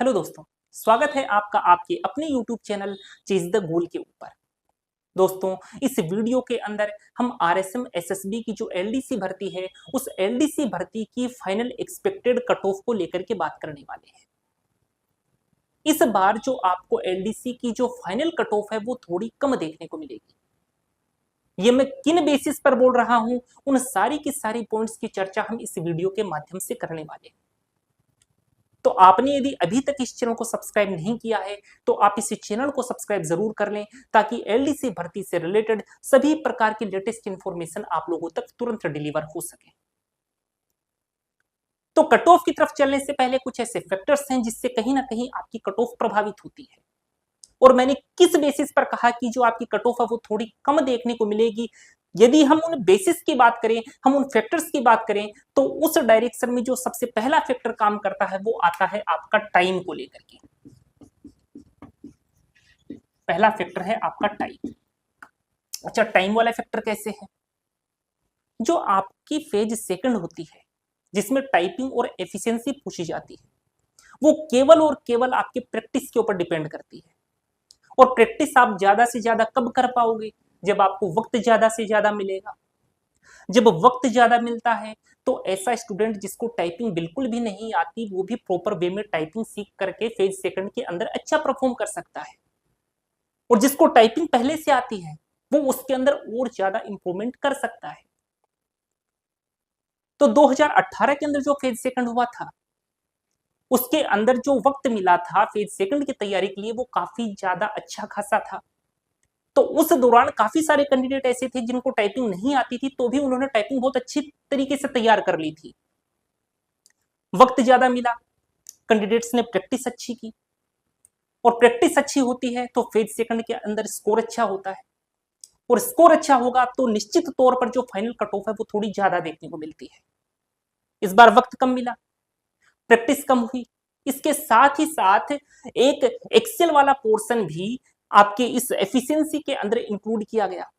Hello दोस्तों, स्वागत है आपका आपके अपने YouTube channel chase the goal के ऊपर। दोस्तों, इस वीडियो के अंदर हम आरएसएम एसएसबी की जो एलडीसी भर्ती है, उस एलडीसी भर्ती की फाइनल एक्सपेक्टेड कट ऑफ को लेकर के बात करने वाले हैं। इस बार जो आपको एलडीसी की जो फाइनल कट ऑफ है वो थोड़ी कम देखने को मिलेगी। ये मैं किन बेसिस पर बोल रहा हूं, उन सारी की सारी पॉइंट्स की चर्चा हम इस वीडियो के माध्यम से करने वाले हैं। तो आपने यदि अभी तक इस चैनल को सब्सक्राइब नहीं किया है तो आप इस चैनल को सब्सक्राइब जरूर कर लें, ताकि एलडीसी भर्ती से रिलेटेड सभी प्रकार की लेटेस्ट इंफॉर्मेशन आप लोगों तक तुरंत डिलीवर हो सके। तो कट ऑफ की तरफ चलने से पहले कुछ ऐसे फैक्टर्स हैं जिससे कहीं ना कहीं आपकी कट ऑफ प्रभावित होती है, और मैंने किस बेसिस पर कहा कि जो आपकी कट ऑफ है वो थोड़ी कम देखने को मिलेगी। यदि हम उन बेसिस की बात करें, हम उन फैक्टर्स की बात करें, तो उस डायरेक्शन में जो सबसे पहला फैक्टर काम करता है वो आता है आपका टाइम को लेकर के। पहला फैक्टर है आपका टाइम। अच्छा, टाइम वाला फैक्टर कैसे है? जो आपकी फेज सेकंड होती है जिसमें टाइपिंग और एफिशिएंसी पूछी जाती है, वो केवल और केवल आपके प्रैक्टिस के ऊपर डिपेंड करती है। और प्रैक्टिस आप ज्यादा से ज्यादा कब कर पाओगे? जब आपको वक्त ज्यादा से ज्यादा मिलेगा। जब वक्त ज्यादा मिलता है तो ऐसा स्टूडेंट जिसको टाइपिंग बिल्कुल भी नहीं आती, वो भी प्रॉपर वे में टाइपिंग सीख करके फेज सेकंड के अंदर अच्छा परफॉर्म कर सकता है। और जिसको टाइपिंग पहले से आती है वो उसके अंदर और ज्यादा इंप्रूवमेंट कर सकता है। तो 2018 के अंदर जो फेज सेकंड हुआ था, उसके अंदर जो वक्त मिला था फेज सेकंड की तैयारी के लिए वो काफी ज्यादा अच्छा खासा था। तो उस दौरान काफी सारे कैंडिडेट ऐसे थे जिनको टाइपिंग नहीं आती थी, तो भी उन्होंने टाइपिंग बहुत अच्छी तरीके से तैयार कर ली थी। वक्त ज्यादा मिला, कैंडिडेट्स ने प्रैक्टिस अच्छी की, और प्रैक्टिस अच्छी होती है तो फेज सेकंड के अंदर स्कोर अच्छा होता है, और स्कोर अच्छा होगा तो निश्चित तौर पर जो फाइनल कट ऑफ है वो थोड़ी ज्यादा देखने को मिलती है। इस बार वक्त कम मिला, प्रैक्टिस कम हुई, इसके साथ ही साथ एक एक्सेल वाला पोर्शन भी आपके इस एफिशिएंसी के अंदर इंक्लूड किया गया,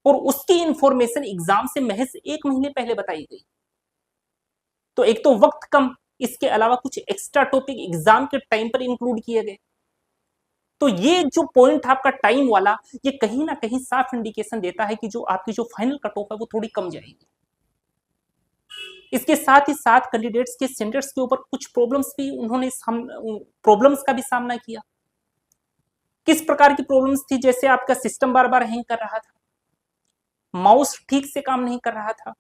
और उसकी इंफॉर्मेशन एग्जाम से महज 1 महीने पहले बताई गई। तो एक तो वक्त कम, इसके अलावा कुछ एक्स्ट्रा टॉपिक एग्जाम के टाइम पर इंक्लूड किए गए। तो ये जो पॉइंट आपका टाइम वाला, ये कहीं ना कहीं साफ इंडिकेशन देता है कि जो आपकी जो फाइनल कट ऑफ है वो थोड़ी कम जाएगी। इसके साथ ही साथ कैंडिडेट्स के सेंटर्स के ऊपर कुछ प्रॉब्लम्स भी उन्होंने प्रॉब्लम्स का भी सामना किया। किस प्रकार की प्रॉब्लम्स थी? जैसे आपका सिस्टम बार बार हैंग कर रहा था, माउस ठीक से काम नहीं कर रहा था,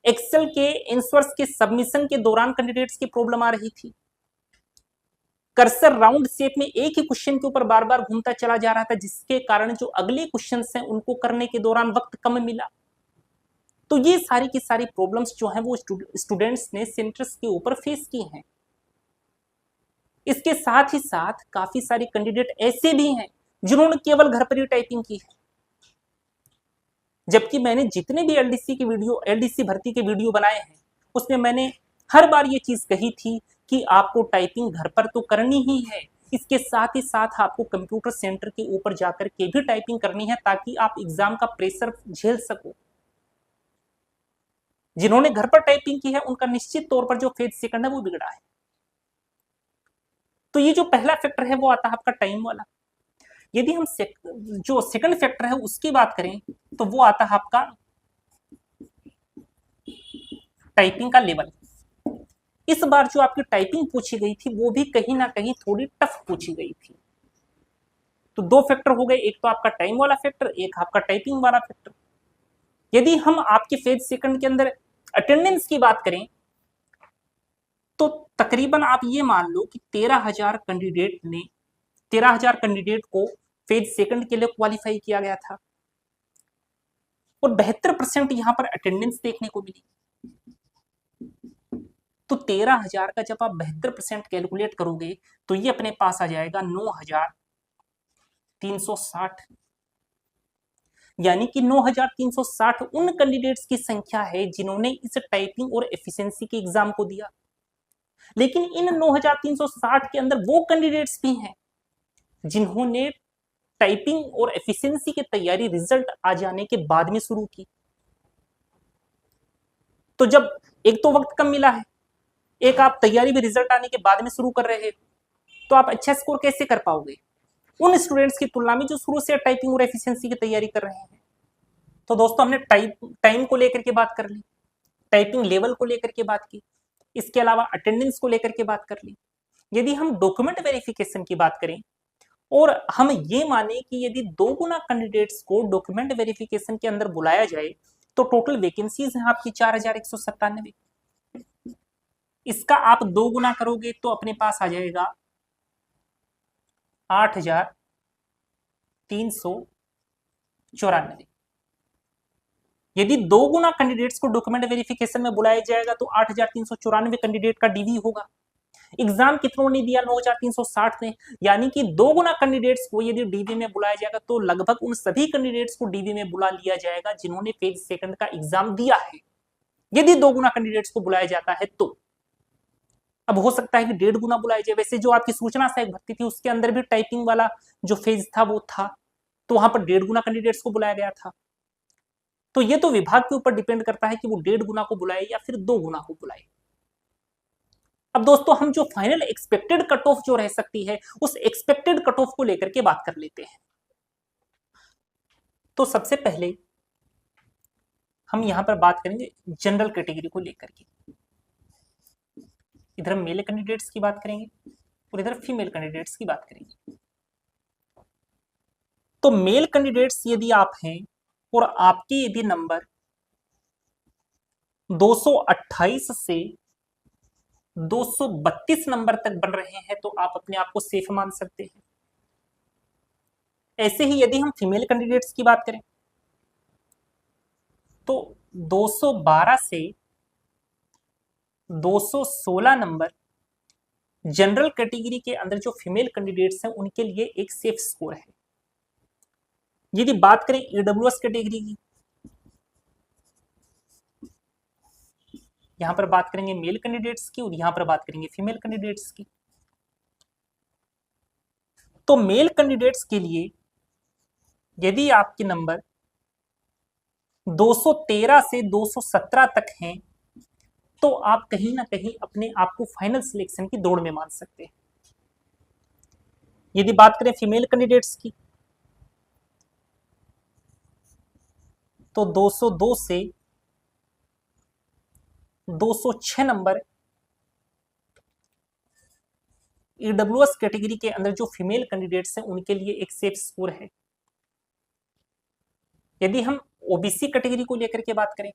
एक्सेल के आंसर्स के सबमिशन के दौरान कैंडिडेट्स की प्रॉब्लम आ रही थी, कर्सर राउंड शेप में एक ही क्वेश्चन के ऊपर बार बार घूमता चला जा रहा था, जिसके कारण जो अगले क्वेश्चंस हैं उनको करने के दौरान वक्त कम मिला। तो ये सारी की सारी प्रॉब्लम्स जो हैं वो स्टूडेंट्स ने सेंटर्स के ऊपर फेस की हैं। इसके साथ ही साथ काफी सारे कैंडिडेट ऐसे भी हैं जिन्होंने केवल घर पर ही टाइपिंग की है। जबकि मैंने जितने भी एलडीसी भर्ती के वीडियो बनाए हैं, उसमें मैंने हर बार ये चीज कही थी कि आपको टाइपिंग घर पर तो करनी ही है, इसके साथ ही साथ आपको कंप्यूटर सेंटर के ऊपर जाकर के भी टाइपिंग करनी है, ताकि आप एग्जाम का प्रेशर झेल सको। जिन्होंने घर पर टाइपिंग की है उनका निश्चित तौर पर जो फेज सेकंड है वो बिगड़ा है। तो ये जो पहला फैक्टर है वो आता है आपका टाइम वाला। यदि हम जो सेकंड फैक्टर है उसकी बात करें तो वो आता है आपका टाइपिंग का लेवल। इस बार जो आपकी टाइपिंग पूछी गई थी वो भी कहीं ना कहीं थोड़ी टफ पूछी गई थी। तो 2 फैक्टर हो गए, एक तो आपका टाइम वाला फैक्टर, एक आपका टाइपिंग वाला फैक्टर। यदि हम आपके फेज सेकंड के अंदर अटेंडेंस की बात करें तो तकरीबन आप ये मान लो कि 13,000 कैंडिडेट को फेज सेकंड के लिए क्वालिफाई किया गया था, और 72% यहां पर अटेंडेंस देखने को मिली। तो 13,000 का जब आप 72% कैलकुलेट करोगे तो ये अपने पास आ जाएगा 9,360। यानी कि 9,360 उन कैंडिडेट्स की संख्या है जिन्होंने इस टाइपिंग और एफिशिएंसी के एग्जाम को दिया। लेकिन इन 9,360 के अंदर वो कैंडिडेट्स भी हैं जिन्होंने टाइपिंग और एफिशिएंसी की तैयारी रिजल्ट आ जाने के बाद में शुरू की। तो जब एक तो वक्त कम मिला है, एक आप तैयारी भी रिजल्ट आने के बाद में शुरू कर रहे हो, तो आप अच्छा स्कोर कैसे कर पाओगे उन स्टूडेंट्स की तुलना में जो शुरू से टाइपिंग और एफिशिएंसी की तैयारी कर रहे हैं। तो दोस्तों हमने टाइम को लेकर के बात कर ली, टाइपिंग लेवल को लेकर के बात की, इसके अलावा अटेंडेंस को लेकर के बात कर ली। यदि हम डॉक्यूमेंट वेरिफिकेशन की बात करें और हम ये माने कि यदि 2 गुना कैंडिडेट्स को डॉक्यूमेंट वेरिफिकेशन के अंदर बुलाया जाए तो टोटल वैकेंसीज हैं आपकी 4197। इसका आप 2 गुना करोगे तो अपने पास आ जाएगा 8394। यदि 2 गुना कैंडिडेट्स को डॉक्यूमेंट वेरिफिकेशन में बुलाया जाएगा तो 8394 कैंडिडेट का डीवी होगा। एग्जाम कितनों ने दिया, 9360 ने, यानी कि 2 गुना कैंडिडेट्स को यदि डीवी में बुलाया जाएगा तो लगभग उन सभी कैंडिडेट्स को डीवी में बुला लिया जाएगा जिन्होंने फेज सेकंड का एग्जाम दिया है। यदि 2 गुना कैंडिडेट्स को बुलाया जाता है तो अब हो सकता है कि 1.5 गुना बुलाया जाए। वैसे जो आपकी सूचना सहायक भर्ती थी उसके अंदर भी टाइपिंग वाला जो फेज था वो था, तो वहां पर 1.5 गुना कैंडिडेट्स को बुलाया गया था। तो ये तो विभाग के ऊपर डिपेंड करता है कि वो 1.5 गुना को बुलाए या फिर 2 गुना को बुलाए। अब दोस्तों हम जो फाइनल एक्सपेक्टेड कट ऑफ जो रह सकती है उस एक्सपेक्टेड कट ऑफ को लेकर के बात कर लेते हैं। तो सबसे पहले हम यहां पर बात करेंगे जनरल कैटेगरी को लेकर के। इधर हम मेल कैंडिडेट्स की बात करेंगे और इधर फीमेल कैंडिडेट्स की बात करेंगे। तो मेल कैंडिडेट्स यदि आप हैं और आपके यदि नंबर 228 से 232 नंबर तक बन रहे हैं तो आप अपने आप को सेफ मान सकते हैं। ऐसे ही यदि हम फीमेल कैंडिडेट्स की बात करें तो 212 से 216 नंबर जनरल कैटेगरी के अंदर जो फीमेल कैंडिडेट्स हैं उनके लिए एक सेफ स्कोर है। यदि बात करें ईडब्ल्यूएस कैटेगरी की, यहां पर बात करेंगे मेल कैंडिडेट्स की और यहां पर बात करेंगे फीमेल कैंडिडेट्स की। तो मेल कैंडिडेट्स के लिए यदि आपके नंबर 213 से 217 तक हैं तो आप कहीं ना कहीं अपने आप को फाइनल सिलेक्शन की दौड़ में मान सकते हैं। यदि बात करें फीमेल कैंडिडेट्स की तो 202 से 206 नंबर ईडब्ल्यूएस कैटेगरी के अंदर जो फीमेल कैंडिडेट्स हैं उनके लिए एक सेफ स्कोर है। यदि हम ओबीसी कैटेगरी को लेकर के बात करें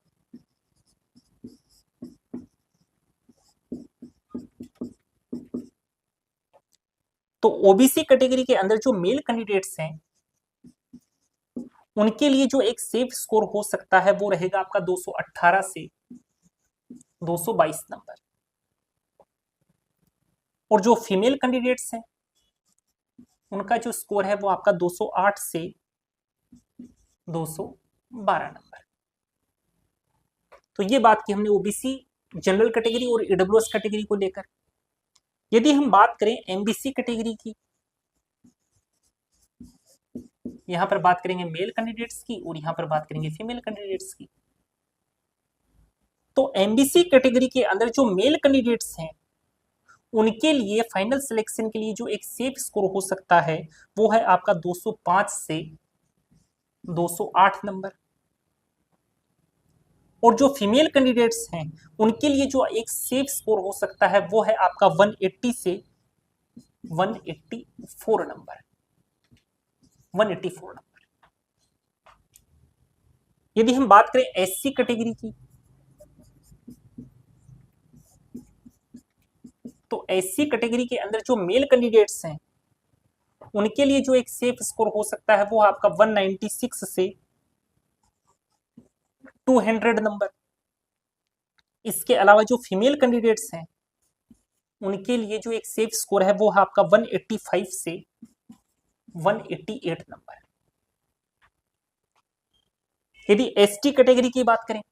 तो ओबीसी कैटेगरी के अंदर जो मेल कैंडिडेट्स हैं उनके लिए जो एक सेफ स्कोर हो सकता है वो रहेगा आपका 218 से 222 नंबर, और जो फीमेल कैंडिडेट्स हैं उनका जो स्कोर है वो आपका 208 से 212 नंबर। तो ये बात की हमने ओबीसी, जनरल कैटेगरी और ईडब्ल्यूएस कैटेगरी को लेकर। यदि हम बात करें एमबीसी कैटेगरी की, यहां पर बात करेंगे मेल कैंडिडेट्स की और यहां पर बात करेंगे फीमेल कैंडिडेट्स की। तो एमबीसी कैटेगरी के अंदर जो मेल कैंडिडेट्स हैं उनके लिए फाइनल सिलेक्शन के लिए जो एक सेफ स्कोर हो सकता है वो है आपका 205 से 208 नंबर, और जो फीमेल कैंडिडेट्स हैं उनके लिए जो एक सेफ स्कोर हो सकता है वो है आपका 180 से 184 नंबर, 184 नंबर। यदि हम बात करें एससी कैटेगरी की तो एससी कैटेगरी के अंदर जो मेल कैंडिडेट्स हैं उनके लिए जो एक सेफ स्कोर हो सकता है वो आपका 196 से 200 नंबर। इसके अलावा जो फीमेल कैंडिडेट्स हैं उनके लिए जो एक सेफ स्कोर है वो है आपका 185 से 188 नंबर। यदि एसटी कैटेगरी की बात करें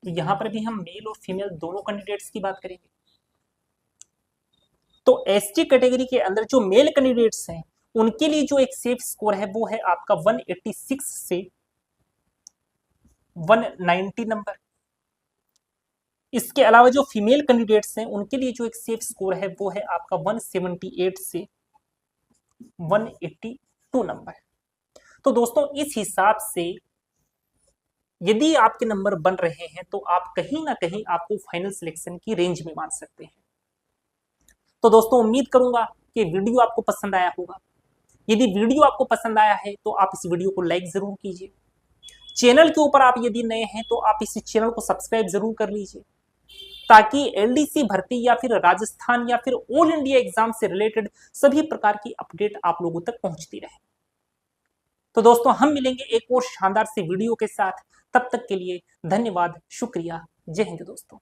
तो यहां पर भी हम मेल और फीमेल दोनों कैंडिडेट्स की बात करेंगे। तो एसटी कैटेगरी के अंदर जो मेल कैंडिडेट्स हैं उनके लिए जो एक सेफ स्कोर है वो है आपका 186 से 190 नंबर। इसके अलावा जो फीमेल कैंडिडेट्स हैं उनके लिए जो एक सेफ स्कोर है वो है आपका 178 से 182 नंबर। तो दोस्तों इस हिसाब से यदि आपके नंबर बन रहे हैं तो आप कहीं ना कहीं आपको फाइनल सिलेक्शन की रेंज में मान सकते हैं। तो दोस्तों उम्मीद करूंगा कि वीडियो आपको पसंद आया होगा। यदि वीडियो आपको पसंद आया है तो आप इस वीडियो को लाइक जरूर कीजिए। चैनल के ऊपर आप यदि नए हैं तो आप इस चैनल को सब्सक्राइब जरूर कर लीजिए, ताकि एलडीसी भर्ती या फिर राजस्थान या फिर ऑल इंडिया एग्जाम से रिलेटेड सभी प्रकार की अपडेट आप लोगों तक पहुंचती रहे। तो दोस्तों हम मिलेंगे एक और शानदार सी वीडियो के साथ, तब तक के लिए धन्यवाद, शुक्रिया, जय हिंद दोस्तों।